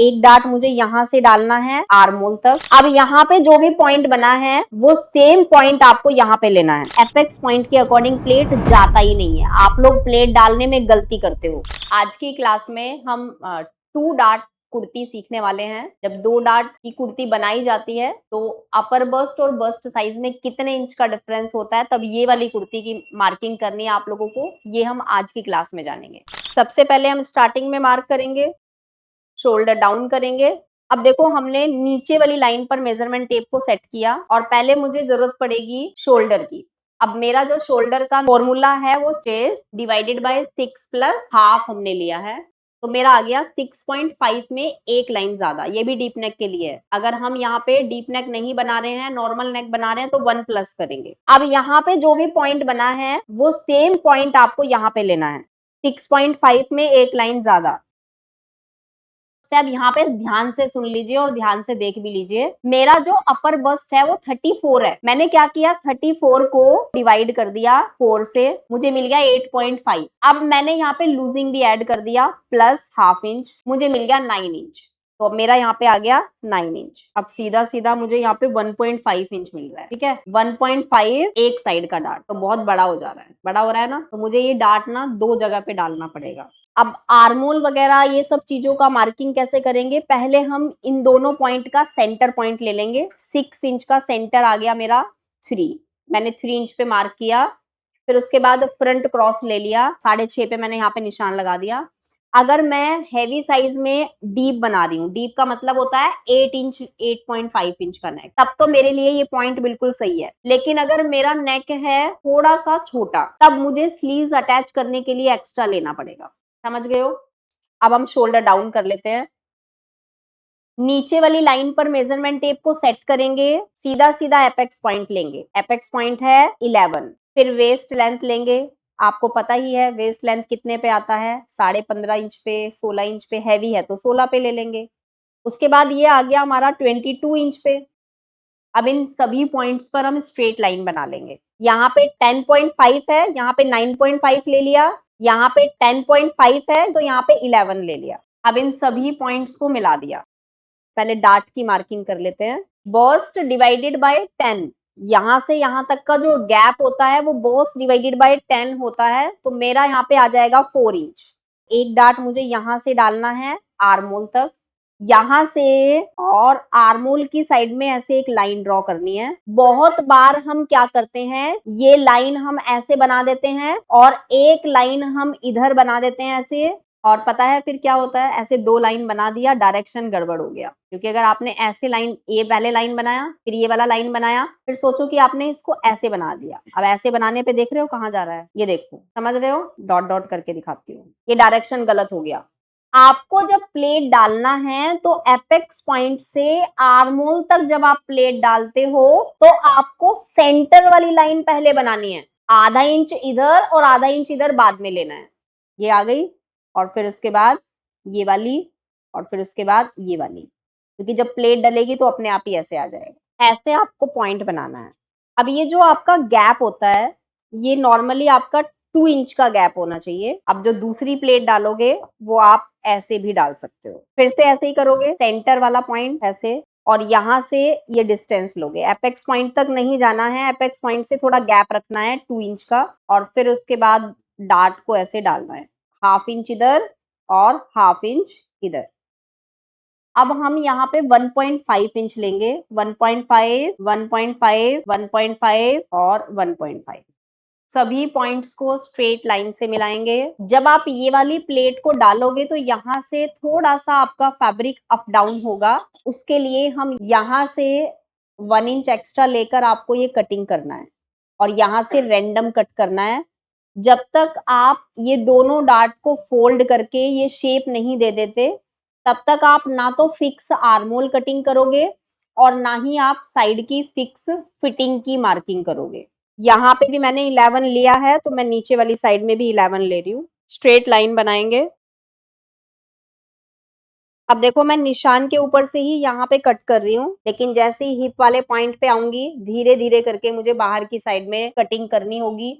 एक डार्ट मुझे यहाँ से डालना है आर्म होल तक। अब यहाँ पे जो भी पॉइंट बना है वो सेम पॉइंट आपको यहाँ पे लेना है। एपेक्स पॉइंट के अकॉर्डिंग प्लेट जाता ही नहीं है, आप लोग प्लेट डालने में गलती करते हो। आज की क्लास में हम 2 डार्ट कुर्ती सीखने वाले हैं। जब 2 डार्ट की कुर्ती बनाई जाती है तो अपर बस्ट और बस्ट साइज में कितने इंच का डिफरेंस होता है, तब ये वाली कुर्ती की मार्किंग करनी है आप लोगों को, ये हम आज की क्लास में जानेंगे। सबसे पहले हम स्टार्टिंग में मार्क करेंगे, शोल्डर डाउन करेंगे। अब देखो हमने नीचे वाली लाइन पर मेजरमेंट टेप को सेट किया और पहले मुझे जरूरत पड़ेगी शोल्डर की। अब मेरा जो शोल्डर का फॉर्मूला है वो chest divided by 6 plus half हमने लिया है, तो मेरा आ गया 6.5 में एक लाइन ज्यादा। ये भी डीप नेक के लिए है। अगर हम यहाँ पे डीप नेक नहीं बना रहे हैं, नॉर्मल नेक बना रहे हैं, तो 1 प्लस करेंगे। अब यहाँ पे जो भी पॉइंट बना है वो सेम पॉइंट आपको यहाँ पे लेना है, 6.5 में एक लाइन ज्यादा। अब यहाँ पे ध्यान से सुन लीजिए और ध्यान से देख भी लीजिए। मेरा जो अपर बस्ट है वो 34 है। मैंने क्या किया, 34 को डिवाइड कर दिया 4 से, मुझे मिल गया 8.5। अब मैंने यहाँ पे लूजिंग भी ऐड कर दिया प्लस हाफ इंच, मुझे मिल गया 9 इंच। तो अब मेरा यहाँ पे आ गया 9 इंच। अब सीधा सीधा मुझे यहाँ पे 1.5 इंच मिल रहा है। ठीक है, 1.5 एक साइड का डार्ट, तो बहुत बड़ा हो जा रहा है, बड़ा हो रहा है ना, तो मुझे ये डार्ट ना 2 जगह पे डालना पड़ेगा। अब आर्मोल वगैरह ये सब चीजों का मार्किंग कैसे करेंगे, पहले हम इन दोनों पॉइंट का सेंटर पॉइंट ले लेंगे। 6 इंच का सेंटर आ गया मेरा 3, मैंने 3 इंच पे मार्क किया। फिर उसके बाद फ्रंट क्रॉस ले लिया, 6.5 पे मैंने यहाँ पे निशान लगा दिया। अगर मैं हैवी साइज में डीप बना रही हूँ, डीप का मतलब होता है 8 इंच 8.5 इंच का नेक, तब तो मेरे लिए ये पॉइंट बिल्कुल सही है। लेकिन अगर मेरा नेक है थोड़ा सा छोटा, तब मुझे स्लीव्स अटैच करने के लिए एक्स्ट्रा लेना पड़ेगा। समझ गए हो? अब हम शोल्डर डाउन कर लेते हैं। नीचे वाली लाइन पर मेजरमेंट टेप को सेट करेंगे, सीधा सीधा एपेक्स पॉइंट लेंगे। एपेक्स पॉइंट है 11। फिर वेस्ट लेंथ लेंगे, आपको पता ही है वेस्ट लेंथ कितने पे आता है, 15.5 इंच पे, 16 इंच पे, हैवी है तो 16 पे ले लेंगे। उसके बाद ये आ गया हमारा 22 इंच पे। अब इन सभी पॉइंट्स पर हम स्ट्रेट लाइन बना लेंगे। यहाँ पे 10.5 है, यहाँ पे 9.5 ले लिया, यहाँ पे 10.5 है तो यहाँ पे 11 ले लिया। अब इन सभी पॉइंट्स को मिला दिया। पहले डार्ट की मार्किंग कर लेते हैं। बर्स्ट डिवाइडेड बाय 10, यहाँ से यहाँ तक का जो गैप होता है वो बर्स्ट डिवाइडेड बाय 10 होता है, तो मेरा यहाँ पे आ जाएगा 4 इंच। एक डार्ट मुझे यहाँ से डालना है आर्मोल तक, यहाँ से और आर्मोल की साइड में ऐसे एक लाइन ड्रॉ करनी है। बहुत बार हम क्या करते हैं, ये लाइन हम ऐसे बना देते हैं और एक लाइन हम इधर बना देते हैं ऐसे, और पता है फिर क्या होता है, ऐसे 2 लाइन बना दिया, डायरेक्शन गड़बड़ हो गया। क्योंकि अगर आपने ऐसे लाइन, ये पहले लाइन बनाया फिर ये वाला लाइन बनाया, फिर सोचो कि आपने इसको ऐसे बना दिया। अब ऐसे बनाने पे देख रहे हो कहाँ जा रहा है, ये देखो, समझ रहे हो, डॉट डॉट करके दिखाती हूँ, ये डायरेक्शन गलत हो गया। आपको जब प्लेट डालना है तो एपेक्स पॉइंट से आर्मोल तक जब आप प्लेट डालते हो तो आपको सेंटर वाली लाइन पहले बनानी है। आधा इंच इधर और आधा इंच इधर बाद में लेना है। ये आ गई, और फिर उसके बाद ये वाली, और फिर उसके बाद ये वाली, क्योंकि जब प्लेट डलेगी तो अपने आप ही ऐसे आ जाएगा। ऐसे आपको पॉइंट बनाना है। अब ये जो आपका गैप होता है, ये नॉर्मली आपका 2 इंच का गैप होना चाहिए। अब जो दूसरी प्लेट डालोगे वो आप ऐसे भी डाल सकते हो। फिर से ऐसे ही करोगे, सेंटर वाला पॉइंट ऐसे, और यहाँ से ये डिस्टेंस लोगे। एपेक्स पॉइंट तक नहीं जाना है, एपेक्स पॉइंट से थोड़ा गैप रखना है 2 इंच का, और फिर उसके बाद डार्ट को ऐसे डालना है, हाफ इंच इधर और हाफ इंच इधर। अब हम यहाँ पे 1.5 इंच लेंगे, 1.5, 1.5, 1.5 और 1.5। सभी पॉइंट्स को स्ट्रेट लाइन से मिलाएंगे। जब आप ये वाली प्लेट को डालोगे तो यहाँ से थोड़ा सा आपका फैब्रिक अप डाउन होगा, उसके लिए हम यहाँ से 1 इंच एक्स्ट्रा लेकर आपको ये कटिंग करना है और यहाँ से रैंडम कट करना है। जब तक आप ये दोनों डार्ट को फोल्ड करके ये शेप नहीं दे देते, तब तक आप ना तो फिक्स आर्मोल कटिंग करोगे और ना ही आप साइड की फिक्स फिटिंग की मार्किंग करोगे। यहाँ पे भी मैंने 11 लिया है तो मैं नीचे वाली साइड में भी 11 ले रही हूँ। स्ट्रेट लाइन बनाएंगे। अब देखो मैं निशान के ऊपर से ही यहाँ पे कट कर रही हूँ, लेकिन जैसे ही हिप वाले पॉइंट पे आऊंगी धीरे धीरे करके मुझे बाहर की साइड में कटिंग करनी होगी।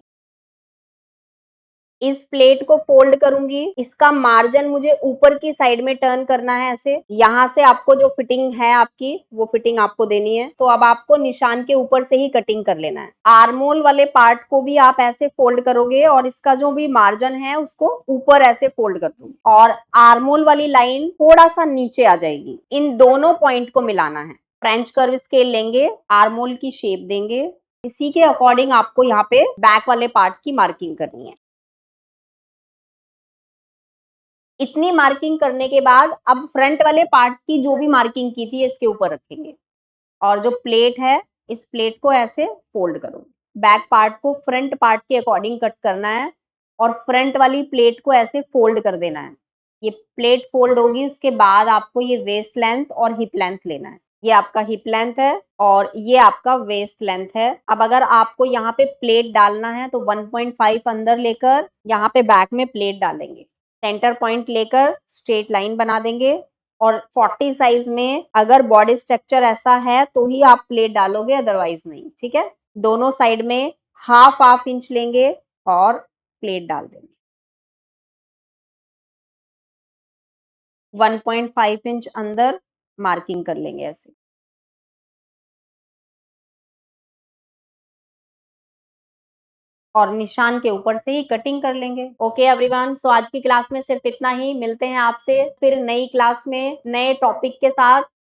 इस प्लेट को फोल्ड करूंगी, इसका मार्जिन मुझे ऊपर की साइड में टर्न करना है ऐसे। यहां से आपको जो फिटिंग है आपकी वो फिटिंग आपको देनी है, तो अब आपको निशान के ऊपर से ही कटिंग कर लेना है। आर्मोल वाले पार्ट को भी आप ऐसे फोल्ड करोगे और इसका जो भी मार्जिन है उसको ऊपर ऐसे फोल्ड कर दूंगी और आर्मोल वाली लाइन थोड़ा सा नीचे आ जाएगी। इन दोनों पॉइंट को मिलाना है। फ्रेंच कर्व स्केल लेंगे, आर्मोल की शेप देंगे, इसी के अकॉर्डिंग आपको यहाँ पे बैक वाले पार्ट की मार्किंग करनी है। इतनी मार्किंग करने के बाद अब फ्रंट वाले पार्ट की जो भी मार्किंग की थी इसके ऊपर रखेंगे और जो प्लेट है इस प्लेट को ऐसे फोल्ड करो। बैक पार्ट को फ्रंट पार्ट के अकॉर्डिंग कट करना है और फ्रंट वाली प्लेट को ऐसे फोल्ड कर देना है। ये प्लेट फोल्ड होगी, उसके बाद आपको ये वेस्ट लेंथ और हिप लेंथ लेना है। ये आपका हिप लेंथ है और ये आपका वेस्ट लेंथ है। अब अगर आपको यहाँ पे प्लेट डालना है तो 1.5 अंदर लेकर यहाँ पे बैक में प्लेट डालेंगे, सेंटर पॉइंट लेकर स्ट्रेट लाइन बना देंगे और 40 साइज में अगर बॉडी स्ट्रक्चर ऐसा है तो ही आप प्लेट डालोगे, अदरवाइज नहीं। ठीक है, दोनों साइड में हाफ हाफ इंच लेंगे और प्लेट डाल देंगे। 1.5 इंच अंदर मार्किंग कर लेंगे ऐसे और निशान के ऊपर से ही कटिंग कर लेंगे। ओके एवरीवन, सो आज की क्लास में सिर्फ इतना ही। मिलते हैं आपसे फिर नई क्लास में नए टॉपिक के साथ।